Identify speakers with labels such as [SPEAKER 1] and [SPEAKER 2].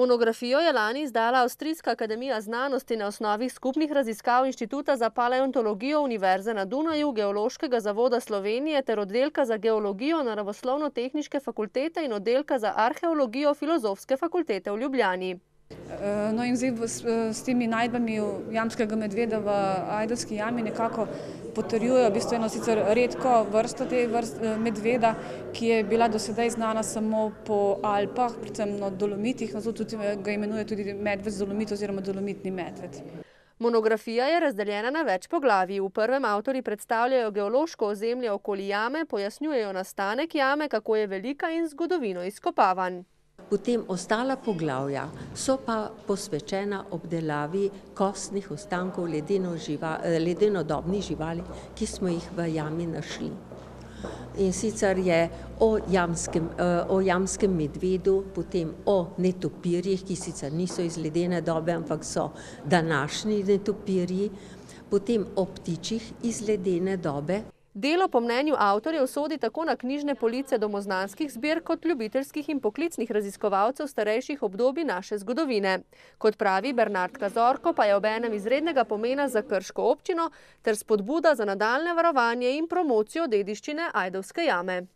[SPEAKER 1] Monografijo je lani izdala Avstrijska akademija znanosti na osnovi skupnih raziskav Inštituta za paleontologijo Univerze na Dunaju, Geološkega zavoda Slovenije ter oddelka za geologijo Naravoslovno-tehniške fakultete in oddelka za arheologijo Filozofske fakultete v Ljubljani.
[SPEAKER 2] No in zdaj s temi najdbami jamskega medveda v Ajdovski jami nekako potrjujejo v bistvu eno sicer redko vrsto medveda, ki je bila do sedaj znana samo po Alpah, predvsem na Dolomitih, zato tudi ga imenuje tudi medved z Dolomit oziroma dolomitni medved.
[SPEAKER 1] Monografija je razdeljena na več poglavij. V prvem avtorji predstavljajo geološko ozemlje okoli jame, pojasnjujejo nastanek jame, kako je velika in zgodovino izkopavanj.
[SPEAKER 3] Potem ostala poglavja so pa posvečena obdelavi kostnih ostankov ledenodobnih živali, ki smo jih v jami našli. In sicer je o jamskem medvedu, potem o netopirjih, ki sicer niso iz ledene dobe, ampak so današnji netopirji, potem o ptičih iz ledene dobe.
[SPEAKER 1] Delo po mnenju avtorjev sodi tako na knjižne police domoznanskih zbirk kot ljubiteljskih in poklicnih raziskovalcev starejših obdobij naše zgodovine. Kot pravi Bernardka Zorko, pa je obenem izrednega pomena za krško občino ter spodbuda za nadaljnje varovanje in promocijo dediščine Ajdovske jame.